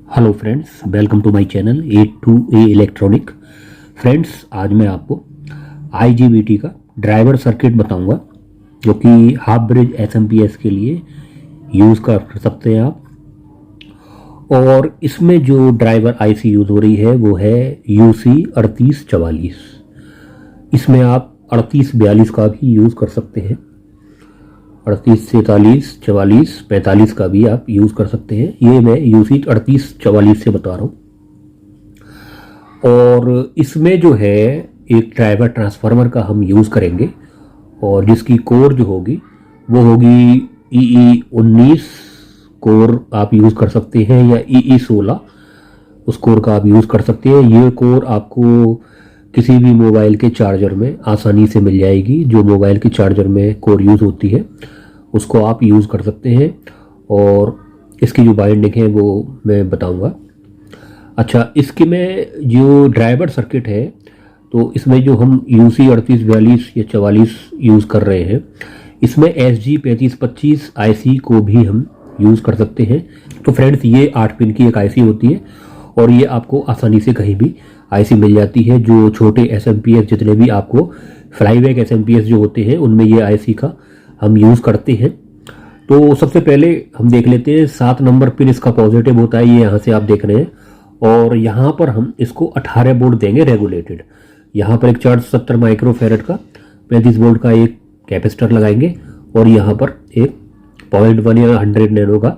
Hello friends, welcome to my channel A to A electronic. Friends, आज मैं आपको IGBT का ड्राइवर सर्किट बताऊंगा जो कि हाफ ब्रिज एसएमपीएस के लिए यूज़ कर सकते हैं आप। और इसमें जो ड्राइवर आईसी यूज़ हो रही है वो है यूसी 3844। इसमें आप 3842 का भी यूज़ कर सकते हैं, 38, 43, 44, 45 का भी आप यूज़ कर सकते हैं। ये मैं यूसी 3844 से बता रहा हूँ। और इसमें जो है एक ड्राइवर ट्रांसफार्मर का हम यूज़ करेंगे और जिसकी कोर जो होगी वो होगी EE19 कोर आप यूज़ कर सकते हैं, या EE16 उस कोर का आप यूज़ कर सकते हैं। ये कोर आपको किसी भी मोबाइल के चार्जर में आसानी से मिल जाएगी। जो मोबाइल के चार्जर में कोर यूज़ होती है उसको आप यूज़ कर सकते हैं, और इसकी जो बाइंडिंग है वो मैं बताऊंगा। अच्छा, इसके में जो ड्राइवर सर्किट है तो इसमें जो हम यूसी 3842 या 44 यूज़ कर रहे हैं, इसमें SG 3525 आईसी को भी हम यूज़ कर सकते हैं। तो फ्रेंड्स, ये 8 पिन की एक आईसी होती है और ये आपको आसानी से कहीं भी आईसी मिल जाती है। जो छोटे एसएमपीएस जितने भी आपको फ्लाईबैक एसएमपीएस जो होते हैं उनमें ये आईसी का हम यूज़ करते हैं। तो सबसे पहले हम देख लेते हैं 7 नंबर पिन इसका पॉजिटिव होता है, ये यहाँ से आप देख रहे हैं। और यहाँ पर हम इसको 18 वोल्ट देंगे रेगुलेटेड। यहाँ पर एक 470 माइक्रोफैरड का 35 वोल्ट का एक कैपेसिटर लगाएंगे और यहाँ पर एक 0.1 या 100 नैनो का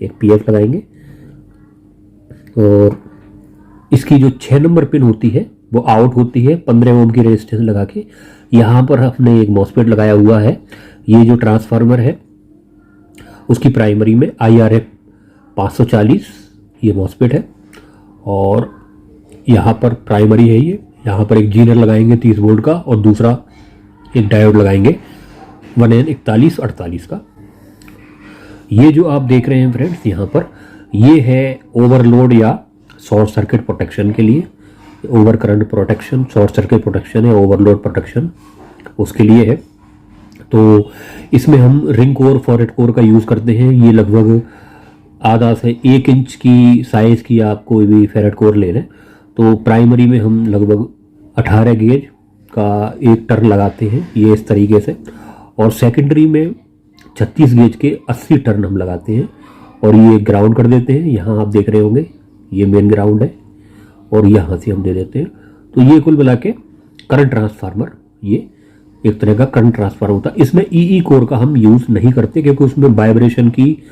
एक पीएफ लगाएंगे। और इसकी जो 6 नंबर पिन होती है वो आउट होती है 15 ओम की रेजिस्टेंस लगा के। यहाँ पर हमने एक मॉसफेट लगाया हुआ है। ये जो ट्रांसफार्मर है उसकी प्राइमरी में IRF 540 ये मॉसफेट है, और यहाँ पर प्राइमरी है ये। यहाँ पर एक जीनर लगाएंगे 30 वोल्ट का और दूसरा एक डायोड लगाएंगे 1N4148 का। ये जो आप देख रहे हैं फ्रेंड्स, यहाँ पर ये है ओवरलोड या शॉर्ट सर्किट प्रोटेक्शन के लिए। Over current protection, short circuit protection है, ओवरलोड प्रोटेक्शन उसके लिए है। तो इसमें हम रिंग कोर, फॉरेट कोर का यूज़ करते हैं। ये लगभग आधा से 1 इंच की साइज़ की आप कोई भी फेरेट कोर ले लें। तो प्राइमरी में हम लगभग 18 गेज का एक टर्न लगाते हैं ये इस तरीके से, और सेकेंडरी में 36 गेज के 80 टर्न हम लगाते हैं और ये ग्राउंड कर देते हैं। यहाँ आप देख रहे होंगे ये मेन ग्राउंड है और यहाँ से हम दे देते हैं। तो ये कुल मिला के करंट ट्रांसफार्मर, ये एक तरह का करंट ट्रांसफर होता है। इसमें EE कोर का हम यूज़ नहीं करते क्योंकि उसमें वाइब्रेशन की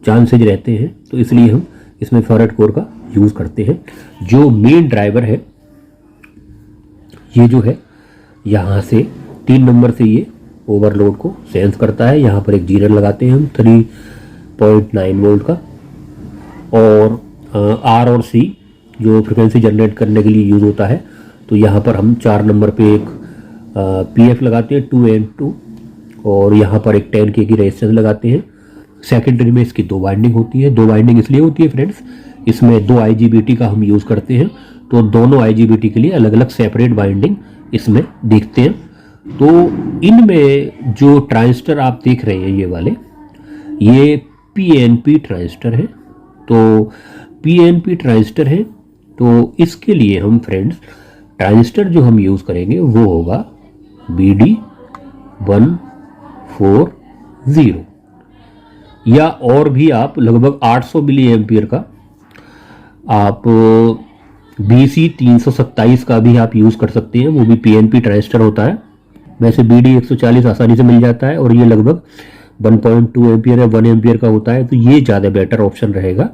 चांसेज रहते हैं, तो इसलिए हम इसमें फेरेट कोर का यूज़ करते हैं। जो मेन ड्राइवर है ये जो है यहाँ से 3 नंबर से ये ओवरलोड को सेंस करता है। यहाँ पर एक जीनर लगाते हैं हम 3.9 वोल्ट का, और R और C जो फ्रिक्वेंसी जनरेट करने के लिए यूज़ होता है। तो यहाँ पर हम 4 नंबर पे एक PF लगाते हैं 2N2, और यहाँ पर एक 10K की रेजिस्टेंस लगाते हैं। सेकेंडरी में इसकी 2 वाइंडिंग होती है। 2 वाइंडिंग इसलिए होती है फ्रेंड्स, इसमें 2 IGBT का हम यूज़ करते हैं, तो दोनों IGBT के लिए अलग अलग सेपरेट वाइंडिंग इसमें देखते हैं। तो इनमें जो ट्रांजिस्टर आप देख रहे हैं ये वाले, ये PNP ट्रांजिस्टर है। तो PNP ट्रांजिस्टर है, तो इसके लिए हम फ्रेंड्स ट्रांजिस्टर जो हम यूज़ करेंगे वो होगा BD140, या और भी आप लगभग 800 मिली एम्पियर का आप BC327 का भी आप यूज़ कर सकते हैं, वो भी PNP ट्रांजिस्टर होता है। वैसे BD140 आसानी से मिल जाता है और ये लगभग 1.2 एम्पियर या 1 एम्पियर का होता है, तो ये ज़्यादा बेटर ऑप्शन रहेगा।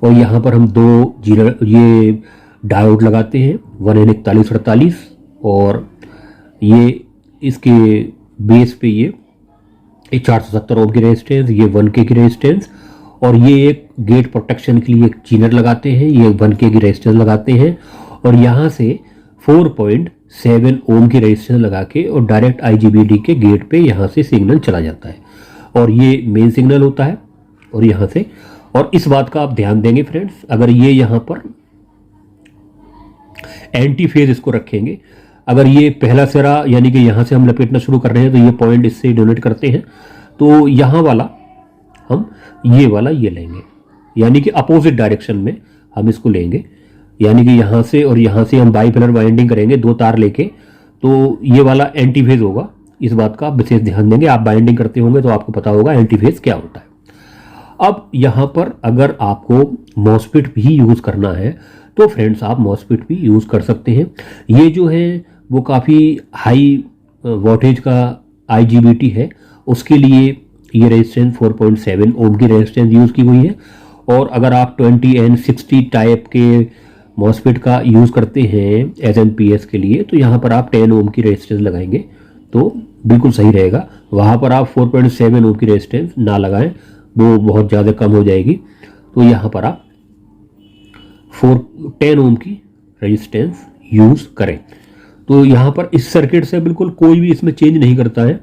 और यहाँ पर हम 2 जीरो ये डायोड लगाते हैं 1N4148, और ये इसके बेस पे ये 470 ओम की रेजिस्टेंस, ये 1K की रेजिस्टेंस, और ये एक गेट प्रोटेक्शन के लिए एक जीनर लगाते हैं, ये 1K की रेजिस्टेंस लगाते हैं, और यहाँ से 4.7 ओम की रेजिस्टेंस लगा के और डायरेक्ट IGBT के गेट पे यहाँ से सिग्नल चला जाता है, और ये मेन सिग्नल होता है। और यहाँ से, और इस बात का आप ध्यान देंगे फ्रेंड्स, अगर ये यहाँ पर एंटी फेज इसको रखेंगे, अगर ये पहला सिरा यानी कि यहाँ से हम लपेटना शुरू कर रहे हैं तो ये पॉइंट इससे डोनेट करते हैं, तो यहाँ वाला हम ये वाला ये लेंगे, यानी कि अपोजिट डायरेक्शन में हम इसको लेंगे, यानी कि यहाँ से और यहाँ से हम बाइपोलर वाइंडिंग करेंगे 2 तार लेके, तो ये वाला एंटी फेज होगा। इस बात का आप विशेष ध्यान देंगे, आप बाइंडिंग करते होंगे तो आपको पता होगा एंटी फेज क्या होता है। अब यहाँ पर अगर आपको मॉसफेट भी यूज़ करना है तो फ्रेंड्स आप मॉसफेट भी यूज़ कर सकते हैं। ये जो है वो काफ़ी हाई वोल्टेज का IGBT है, उसके लिए ये रेजिस्टेंस 4.7 ओम की रेजिस्टेंस यूज़ की हुई है। और अगर आप 20N60 टाइप के मॉसफेट का यूज़ करते हैं SMPS के लिए तो यहाँ पर आप 10 ओम की रेजिस्टेंस लगाएंगे तो बिल्कुल सही रहेगा। वहाँ पर आप 4.7 ओम की रेजिस्टेंस ना लगाएं, वो बहुत ज़्यादा कम हो जाएगी। तो यहाँ पर आप 10 ओम की रेजिस्टेंस यूज़ करें। तो यहाँ पर इस सर्किट से बिल्कुल कोई भी इसमें चेंज नहीं करता है,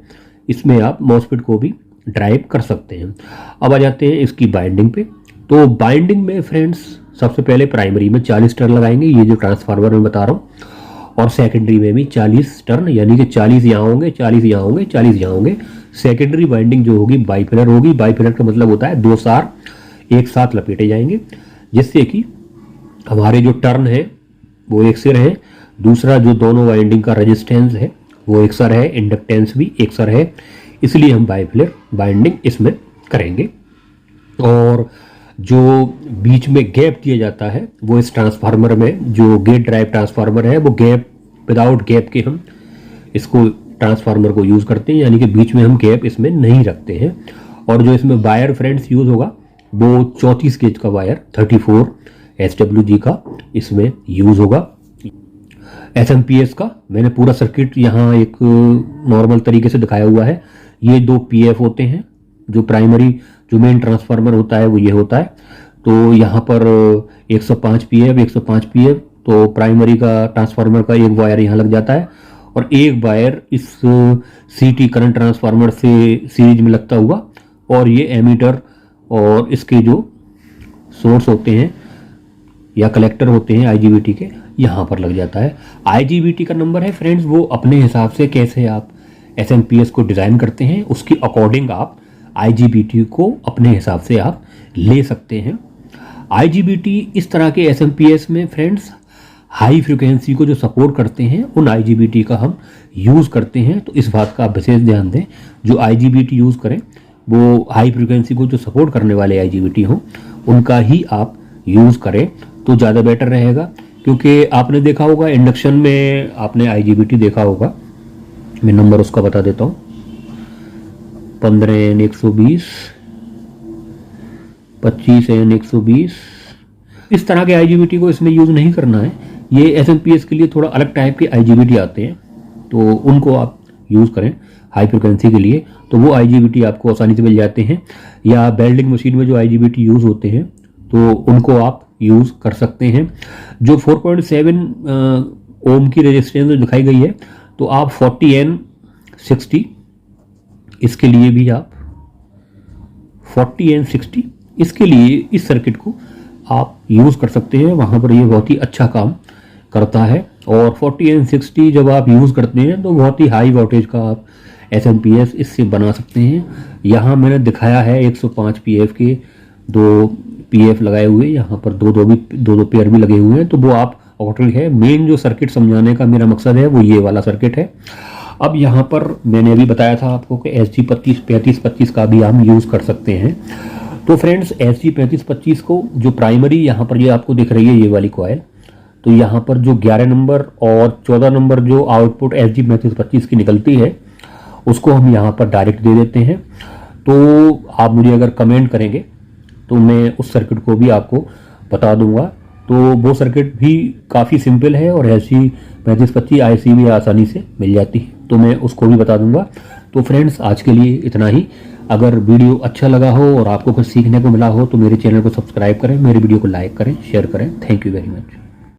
इसमें आप मॉसफेट को भी ड्राइव कर सकते हैं। अब आ जाते हैं इसकी बाइंडिंग पे। तो बाइंडिंग में फ्रेंड्स सबसे पहले प्राइमरी में 40 टर्न लगाएंगे, ये जो ट्रांसफार्मर में बता रहा हूँ, और सेकेंडरी में भी 40 टर्न, यानी कि 40 यहाँ होंगे, 40 यहाँ होंगे, 40 यहाँ होंगे। सेकेंडरी बाइंडिंग जो होगी बाइपोलर होगी। बाइपोलर का मतलब होता है 2 तार एक साथ लपेटे जाएंगे, जिससे कि हमारे जो टर्न है वो एक से रहे। दूसरा जो दोनों वाइंडिंग का रेजिस्टेंस है वो एक सा रहे, इंडक्टेंस भी एक सा रहे, इसलिए हम बाइपोलर बाइंडिंग इसमें करेंगे। और जो बीच में गैप दिया जाता है वो इस ट्रांसफार्मर में, जो गेट ड्राइव ट्रांसफार्मर है, वो गैप विदाउट गैप के हम इसको ट्रांसफार्मर को यूज़ करते हैं, यानी कि बीच में हम गैप इसमें नहीं रखते हैं। और जो इसमें वायर फ्रेंड्स यूज़ होगा वो 34 गेज का वायर 34 SWG का इसमें यूज़ होगा। SMPS का मैंने पूरा सर्किट यहाँ एक नॉर्मल तरीके से दिखाया हुआ है। ये 2 PF होते हैं, जो प्राइमरी जो मेन ट्रांसफार्मर होता है वो ये होता है। तो यहाँ पर 105 PF, तो प्राइमरी का ट्रांसफार्मर का एक वायर यहाँ लग जाता है और एक वायर इस CT करंट ट्रांसफार्मर से सीरीज में लगता हुआ, और ये एमीटर और इसके जो सोर्स होते हैं या कलेक्टर होते हैं IGBT के, यहाँ पर लग जाता है। IGBT का नंबर है फ्रेंड्स, वो अपने हिसाब से कैसे आप SMPS को डिज़ाइन करते हैं उसके अकॉर्डिंग आप IGBT को अपने हिसाब से आप ले सकते हैं। IGBT इस तरह के SMPS में फ्रेंड्स हाई फ्रिक्वेंसी को जो सपोर्ट करते हैं उन IGBT का हम यूज़ करते हैं। तो इस बात का आप विशेष ध्यान दें, जो IGBT यूज़ करें वो हाई फ्रिक्वेंसी को जो सपोर्ट करने वाले IGBT हों उनका ही आप यूज़ करें तो ज़्यादा बेटर रहेगा। क्योंकि आपने देखा होगा इंडक्शन में, आपने IGBT देखा होगा, मैं नंबर उसका बता देता हूँ, 15N120, 25N120। इस तरह के IGBT को इसमें यूज़ नहीं करना है। ये SMPS के लिए थोड़ा अलग टाइप के IGBT आते हैं, तो उनको आप यूज़ करें हाई फ्रिक्वेंसी के लिए, तो वो IGBT आपको आसानी से मिल जाते हैं। या वेल्डिंग मशीन में जो IGBT यूज़ होते हैं तो उनको आप यूज़ कर सकते हैं। जो 4.7 ओम की रेजिस्टेंस दिखाई गई है, तो आप 40N60 इसके लिए भी आप 40N60 इसके लिए इस सर्किट को आप यूज़ कर सकते हैं, वहाँ पर ये बहुत ही अच्छा काम करता है। और 40N60 जब आप यूज़ करते हैं तो बहुत ही हाई वोल्टेज का आप SMPS इससे बना सकते हैं। यहाँ मैंने दिखाया है 105 PF के 2 PF लगाए हुए, यहाँ पर दो पेयर भी लगे हुए हैं, तो वो आप ऑटोमेटिक है। मेन जो सर्किट समझाने का मेरा मकसद है वो ये वाला सर्किट है। अब यहाँ पर मैंने अभी बताया था आपको कि SG 3525 का भी हम यूज़ कर सकते हैं। तो फ्रेंड्स SG 3525 को जो प्राइमरी यहाँ पर ये आपको दिख रही है ये वाली कॉइल, तो यहाँ पर जो 11 नंबर और 14 नंबर जो आउटपुट SG 3525 की निकलती है उसको हम यहाँ पर डायरेक्ट दे देते हैं। तो आप मुझे अगर कमेंट करेंगे तो मैं उस सर्किट को भी आपको बता दूंगा। तो वो सर्किट भी काफ़ी सिंपल है और SG 3525 IC भी आसानी से मिल जाती है, तो मैं उसको भी बता दूंगा। तो फ्रेंड्स आज के लिए इतना ही। अगर वीडियो अच्छा लगा हो और आपको कुछ सीखने को मिला हो तो मेरे चैनल को सब्सक्राइब करें, मेरे वीडियो को लाइक करें, शेयर करें। Thank you very much.